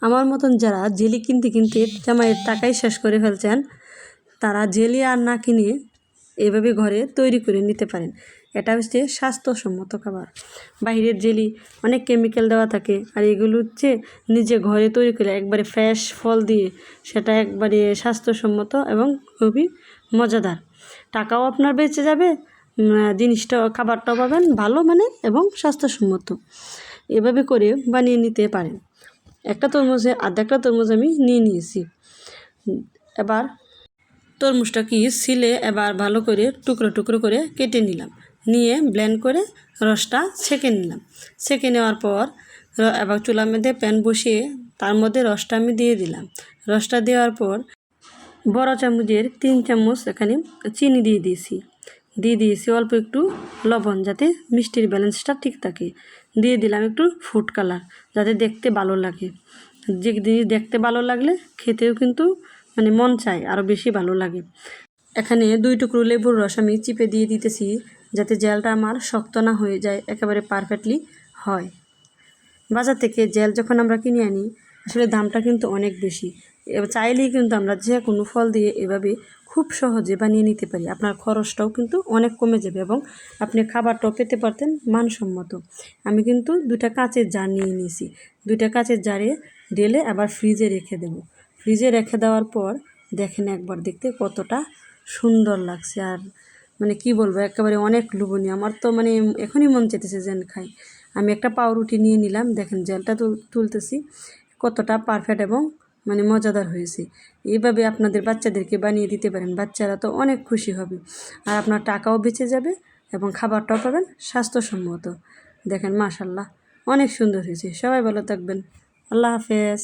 আমার মতন যারা জেলি কিনতে কিনতে জামাইয়ের টাকাই শেষ করে ফেলছেন, তারা জেলি আর না কিনে এভাবে ঘরে তৈরি করে নিতে পারেন। এটা হচ্ছে স্বাস্থ্যসম্মত খাবার। বাইরের জেলি অনেক কেমিক্যাল দেওয়া থাকে, আর এগুলো হচ্ছে নিজে ঘরে তৈরি করে একবারে ফ্রেশ ফল দিয়ে, সেটা একবারে স্বাস্থ্যসম্মত এবং খুবই মজাদার। টাকাও আপনার বেঁচে যাবে, জিনিসটা খাবারটাও পাবেন ভালো মানের এবং স্বাস্থ্যসম্মত। এভাবে করে বানিয়ে নিতে পারেন। একটা তরমুজে আধা তরমুজ আমি নিয়ে নিয়েছি। এবার তরমুজটা ছিলে এবার ভালো করে টুকরো টুকরো করে কেটে নিলাম, নিয়ে ব্লেন্ড করে রসটা ছেঁকে নিলাম। ছেঁকে নেওয়ার পর এবার চুলার মধ্যে প্যান বসিয়ে তার মধ্যে রসটা আমি দিয়ে দিলাম। রসটা দেওয়ার পর বড় চামচের 3 চামচ এখানে চিনি দিয়ে দিয়েছি অল্প একটু লবণ, যাতে মিষ্টির ব্যালেন্সটা ঠিক থাকে। দিয়ে দিলাম একটু ফুড কালার, যাতে দেখতে ভালো লাগে। যে জিনিস দেখতে ভালো লাগলে খেতেও কিন্তু মন চায়, আরও বেশি ভালো লাগে। এখানে 2 টুকরো লেবুর রস আমি চিপে দিয়ে দিতেছি, যাতে জেলটা আমার শক্ত না হয়ে যায়, একেবারে পারফেক্টলি হয়। বাজার থেকে জেল যখন আমরা কিনে আনি, আসলে দামটা কিন্তু অনেক বেশি। চাইলেই কিন্তু আমরা যে কোনো ফল দিয়ে এভাবে খুব সহজে বানিয়ে নিতে পারি। আপনার খরচটাও কিন্তু অনেক কমে যাবে এবং আপনি খাবারটাও পেতে পারতেন মানসম্মত। আমি কিন্তু 2টা কাঁচের জার নিয়ে নিয়েছি। 2টা কাঁচের জারে ঢেলে আবার ফ্রিজে রেখে দেব। ফ্রিজে রেখে দেওয়ার পর দেখেন একবার দেখতে কতটা সুন্দর লাগছে। আর কি বলবো, একেবারে অনেক লোভনীয়। আমার তো এখনই মন চাইতেছে যেন খাই। আমি একটা পাউরুটি নিয়ে নিলাম, দেখেন জেলটা তুলতেছি কতটা পারফেক্ট এবং মজাদার হয়েছে। এইভাবে আপনাদের বাচ্চাদেরকে বানিয়ে দিতে পারেন, বাচ্চারা তো অনেক খুশি হবে, আর আপনার টাকাও বেঁচে যাবে এবং খাবারটাও পাবেন স্বাস্থ্যসম্মত। দেখেন মাশাআল্লাহ অনেক সুন্দর হয়েছে। সবাই ভালো থাকবেন। আল্লাহ হাফেজ।